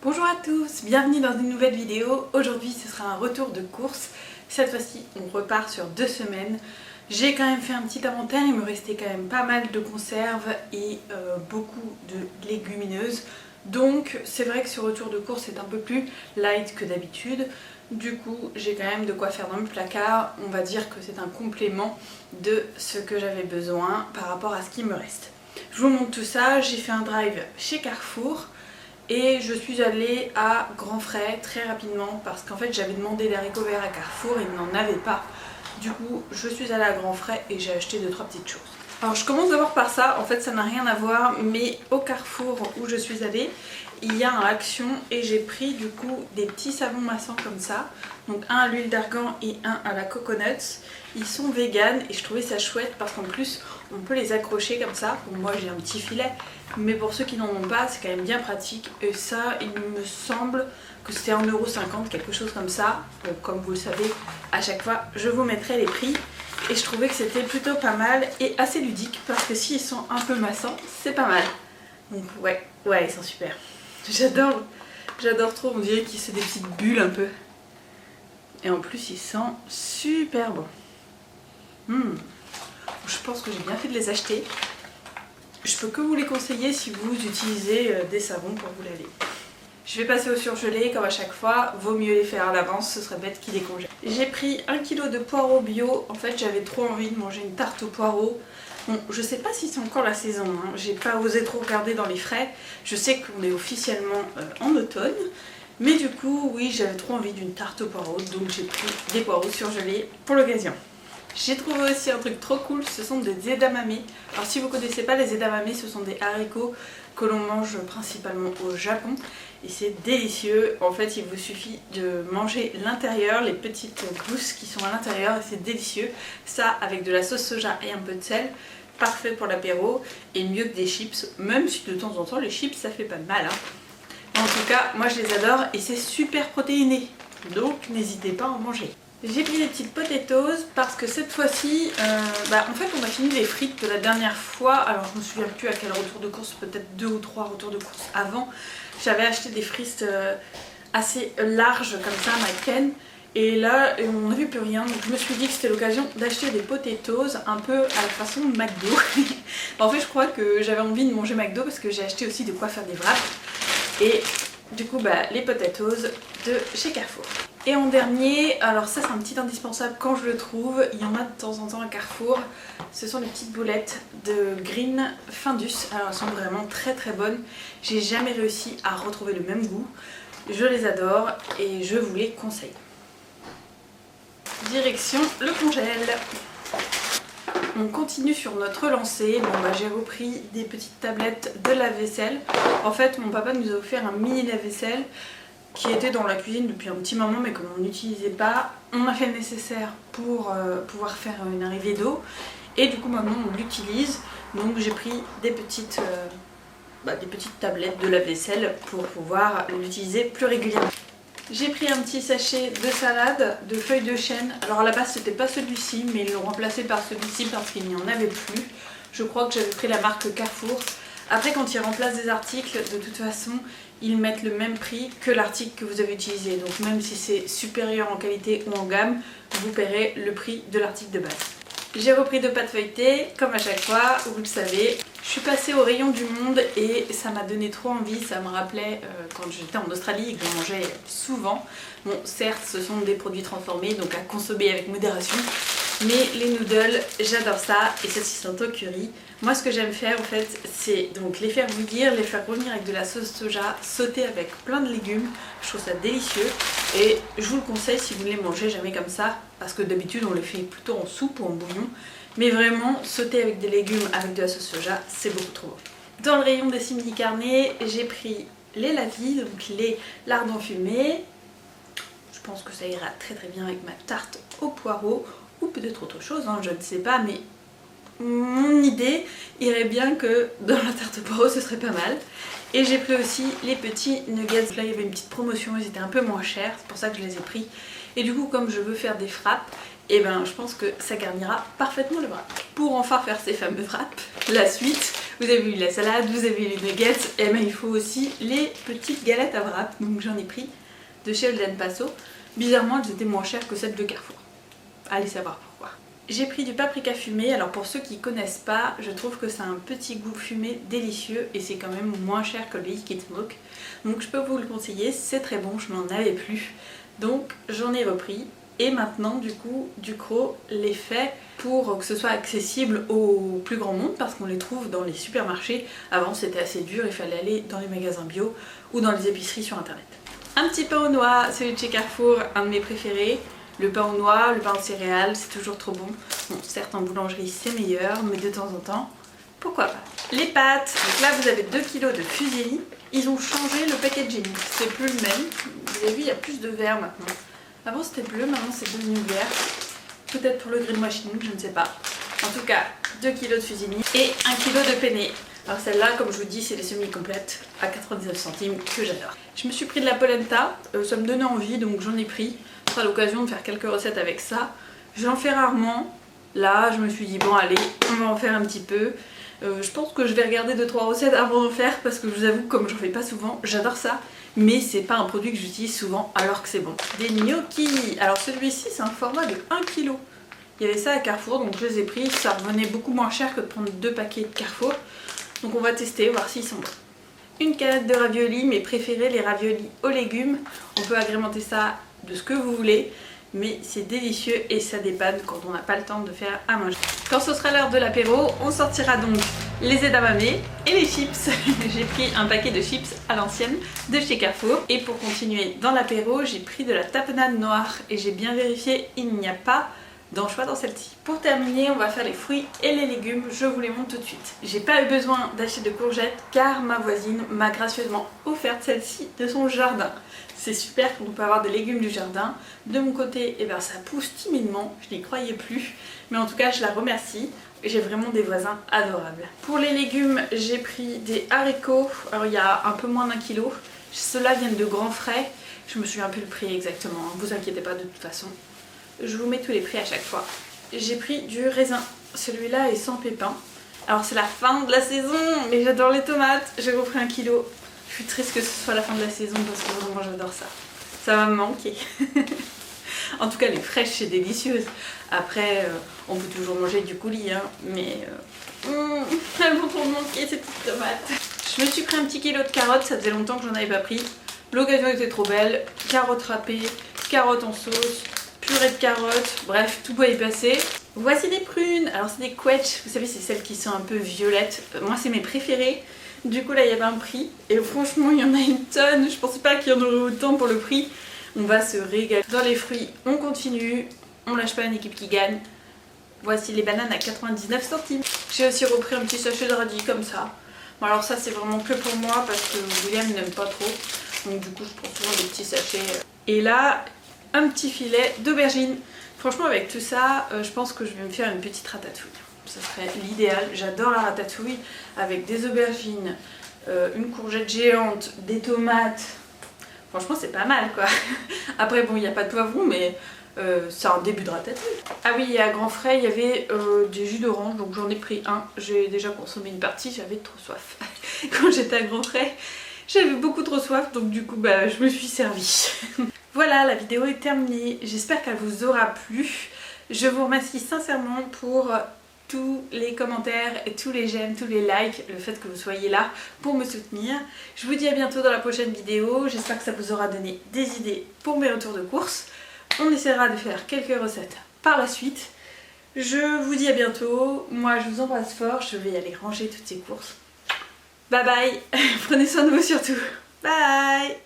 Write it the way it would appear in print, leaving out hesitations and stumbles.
Bonjour à tous, bienvenue dans une nouvelle vidéo. Aujourd'hui ce sera un retour de course. Cette fois-ci on repart sur 2 semaines. J'ai quand même fait un petit inventaire, il me restait quand même pas mal de conserves et beaucoup de légumineuses. Donc c'est vrai que ce retour de course est un peu plus light que d'habitude. Du coup j'ai quand même de quoi faire dans mes placards. On va dire que c'est un complément de ce que j'avais besoin par rapport à ce qui me reste. Je vous montre tout ça, j'ai fait un drive chez Carrefour. Et je suis allée à Grand Frais très rapidement parce qu'en fait j'avais demandé des haricots verts à Carrefour et ils n'en avaient pas. Du coup je suis allée à Grand Frais et j'ai acheté 2-3 petites choses. Alors je commence d'abord par ça, en fait ça n'a rien à voir, mais au Carrefour où je suis allée, il y a un Action et j'ai pris du coup des petits savons massants comme ça. Donc un à l'huile d'argan et un à la coconut. Ils sont vegan et je trouvais ça chouette parce qu'en plus on peut les accrocher comme ça. Bon, moi j'ai un petit filet, mais pour ceux qui n'en ont pas c'est quand même bien pratique. Et ça il me semble que c'était 1,50 €, quelque chose comme ça. Donc comme vous le savez, à chaque fois je vous mettrai les prix. Et je trouvais que c'était plutôt pas mal et assez ludique parce que s'ils sont un peu massants, c'est pas mal. Donc ouais, ils sont super. J'adore trop, on dirait que c'est des petites bulles un peu. Et en plus ils sentent super bon. Je pense que j'ai bien fait de les acheter. Je peux que vous les conseiller si vous utilisez des savons pour vous laver. Je vais passer au surgelé comme à chaque fois, vaut mieux les faire à l'avance, ce serait bête qu'ils décongèlent. J'ai pris 1 kg de poireaux bio, en fait j'avais trop envie de manger une tarte aux poireaux. Bon, je sais pas si c'est encore la saison, hein. J'ai pas osé trop regarder dans les frais, je sais qu'on est officiellement en automne. Mais du coup, oui, j'avais trop envie d'une tarte aux poireaux, donc j'ai pris des poireaux surgelés pour l'occasion. J'ai trouvé aussi un truc trop cool, ce sont des edamame. Alors si vous ne connaissez pas les edamame, ce sont des haricots que l'on mange principalement au Japon. Et c'est délicieux, en fait il vous suffit de manger l'intérieur, les petites gousses qui sont à l'intérieur et c'est délicieux. Ça avec de la sauce soja et un peu de sel, parfait pour l'apéro et mieux que des chips, même si de temps en temps les chips ça fait pas de mal, hein. En tout cas moi je les adore et c'est super protéiné, donc n'hésitez pas à en manger. J'ai pris des petites potatoes parce que cette fois-ci, en fait on a fini les frites de la dernière fois. Alors je me souviens plus à quel retour de course, peut-être 2 ou 3 retours de course avant. J'avais acheté des frites assez larges comme ça, McCain. Et là on n'avait plus rien, donc je me suis dit que c'était l'occasion d'acheter des potatoes un peu à la façon de McDo. En fait je crois que j'avais envie de manger McDo parce que j'ai acheté aussi de quoi faire des wraps. Et du coup les potatoes de chez Carrefour. Et en dernier, alors ça c'est un petit indispensable quand je le trouve, il y en a de temps en temps à Carrefour, ce sont les petites boulettes de Green Findus. Alors elles sont vraiment très très bonnes, j'ai jamais réussi à retrouver le même goût, je les adore et je vous les conseille. Direction le congèle. On continue sur notre lancée. J'ai repris des petites tablettes de lave-vaisselle. En fait mon papa nous a offert un mini lave-vaisselle qui était dans la cuisine depuis un petit moment mais comme on n'utilisait pas, on a fait le nécessaire pour pouvoir faire une arrivée d'eau et du coup maintenant on l'utilise. Donc j'ai pris des petites tablettes de lave-vaisselle pour pouvoir l'utiliser plus régulièrement. J'ai pris un petit sachet de salade de feuilles de chêne. Alors à la base c'était pas celui-ci mais ils l'ont remplacé par celui-ci parce qu'il n'y en avait plus. Je crois que j'avais pris la marque Carrefour. Après quand ils remplacent des articles, de toute façon ils mettent le même prix que l'article que vous avez utilisé. Donc même si c'est supérieur en qualité ou en gamme, vous paierez le prix de l'article de base. J'ai repris 2 pâtes feuilletées, comme à chaque fois, vous le savez. Je suis passée au rayon du monde et ça m'a donné trop envie, ça me rappelait quand j'étais en Australie et que je mangeais souvent. Bon certes ce sont des produits transformés donc à consommer avec modération. Mais les noodles, j'adore ça et celles-ci sont au curry. Moi ce que j'aime faire en fait c'est donc les faire bouillir, les faire revenir avec de la sauce soja, sauter avec plein de légumes. Je trouve ça délicieux et je vous le conseille si vous ne les mangez jamais comme ça parce que d'habitude on les fait plutôt en soupe ou en bouillon. Mais vraiment sauter avec des légumes avec de la sauce soja c'est beaucoup trop bon. Dans le rayon des simili carne, j'ai pris les lavis, donc les lardons fumés. Je pense que ça ira très très bien avec ma tarte aux poireaux. Ou peut-être autre chose, hein, je ne sais pas, mais mon idée irait bien que dans la tarte aux poireaux ce serait pas mal. Et j'ai pris aussi les petits nuggets, là il y avait une petite promotion, ils étaient un peu moins chers, c'est pour ça que je les ai pris. Et du coup comme je veux faire des frappes, je pense que ça garnira parfaitement le wrap. Pour enfin faire ces fameux wraps, la suite, Vous avez eu la salade, vous avez eu les nuggets, et ben il faut aussi les petites galettes à wrap. Donc j'en ai pris de chez Holden Paso. Bizarrement, elles étaient moins chères que celles de Carrefour. Allez savoir pourquoi. J'ai pris du paprika fumé. Alors pour ceux qui connaissent pas, je trouve que ça a un petit goût fumé délicieux et c'est quand même moins cher que le liquid smoke. Donc je peux vous le conseiller, c'est très bon, je m'en avais plus. Donc j'en ai repris. Et maintenant du coup Ducros les fait pour que ce soit accessible au plus grand nombre parce qu'on les trouve dans les supermarchés. Avant c'était assez dur, il fallait aller dans les magasins bio ou dans les épiceries sur internet. Un petit pain aux noix, celui de chez Carrefour, un de mes préférés. Le pain aux noix, le pain aux céréales, c'est toujours trop bon. Bon, certes en boulangerie c'est meilleur, mais de temps en temps, pourquoi pas. Les pâtes, donc là vous avez 2 kg de fusilli. Ils ont changé le packaging, c'est plus le même. Vous avez vu, il y a plus de vert maintenant. Avant c'était bleu, maintenant c'est devenu vert. Peut-être pour le grill machine, je ne sais pas. En tout cas, 2 kg de fusilli et 1 kg de penne. Alors celle-là, comme je vous dis, c'est les semi-complètes à 99 centimes que j'adore. Je me suis pris de la polenta, ça me donnait envie donc j'en ai pris. Ce sera l'occasion de faire quelques recettes avec ça. J'en fais rarement. Là, je me suis dit bon allez, on va en faire un petit peu. Je pense que je vais regarder 2-3 recettes avant d'en faire parce que je vous avoue, comme j'en fais pas souvent, j'adore ça. Mais c'est pas un produit que j'utilise souvent alors que c'est bon. Des gnocchis. Alors celui-ci c'est un format de 1 kg. Il y avait ça à Carrefour donc je les ai pris. Ça revenait beaucoup moins cher que de prendre 2 paquets de Carrefour. Donc on va tester, voir s'ils sont bons. Une canette de raviolis, mes préférés, les raviolis aux légumes. On peut agrémenter ça de ce que vous voulez. Mais c'est délicieux et ça dépanne quand on n'a pas le temps de faire à manger. Quand ce sera l'heure de l'apéro, on sortira donc les edamame et les chips. J'ai pris un paquet de chips à l'ancienne de chez Carrefour. Et pour continuer dans l'apéro, j'ai pris de la tapenade noire et j'ai bien vérifié, il n'y a pas d'anchois dans celle-ci. Pour terminer, on va faire les fruits et les légumes, je vous les montre tout de suite. J'ai pas eu besoin d'acheter de courgettes car ma voisine m'a gracieusement offert celle-ci de son jardin. C'est super quand on peut avoir des légumes du jardin. De mon côté, eh ben, ça pousse timidement, je n'y croyais plus. Mais en tout cas, je la remercie. J'ai vraiment des voisins adorables. Pour les légumes, j'ai pris des haricots. Alors il y a un peu moins d'1 kg. Ceux-là viennent de Grand Frais. Je me souviens plus le prix exactement, hein. Vous inquiétez pas de toute façon. Je vous mets tous les prix à chaque fois. J'ai pris du raisin. Celui-là est sans pépins. Alors c'est la fin de la saison, mais j'adore les tomates. J'ai repris 1 kg. Je suis triste que ce soit la fin de la saison parce que vraiment j'adore ça. Ça va me manquer. En tout cas les fraîches c'est délicieux. Après on peut toujours manger du coulis hein, mais elles vont trop me manquer ces petites tomates. Je me suis pris un petit kilo de carottes, ça faisait longtemps que j'en avais pas pris. L'occasion était trop belle. Carottes râpées, carottes en sauce, purée de carottes, bref tout doit y passer. Voici des prunes, alors c'est des quetch, vous savez c'est celles qui sont un peu violettes. Moi c'est mes préférées. Du coup là il y avait un prix et franchement il y en a une tonne, je pensais pas qu'il y en aurait autant pour le prix. On va se régaler. Dans les fruits on continue, on lâche pas une équipe qui gagne. Voici les bananes à 99 centimes. J'ai aussi repris un petit sachet de radis comme ça. Bon alors ça c'est vraiment que pour moi parce que William n'aime pas trop. Donc du coup je prends souvent des petits sachets. Et là un petit filet d'aubergines. Franchement avec tout ça je pense que je vais me faire une petite ratatouille. Ça serait l'idéal. J'adore la ratatouille avec des aubergines, une courgette géante, des tomates. Franchement c'est pas mal quoi. Après bon il n'y a pas de poivron mais c'est un début de ratatouille. Ah oui et à Grand Frais il y avait des jus d'orange donc j'en ai pris un. J'ai déjà consommé une partie, j'avais trop soif. Quand j'étais à Grand Frais j'avais beaucoup trop soif donc du coup bah, je me suis servie. Voilà la vidéo est terminée. J'espère qu'elle vous aura plu. Je vous remercie sincèrement pour tous les commentaires, et tous les j'aime, tous les likes, le fait que vous soyez là pour me soutenir. Je vous dis à bientôt dans la prochaine vidéo, j'espère que ça vous aura donné des idées pour mes retours de course. On essaiera de faire quelques recettes par la suite. Je vous dis à bientôt, moi je vous embrasse fort, je vais aller ranger toutes ces courses. Bye bye, prenez soin de vous surtout, bye.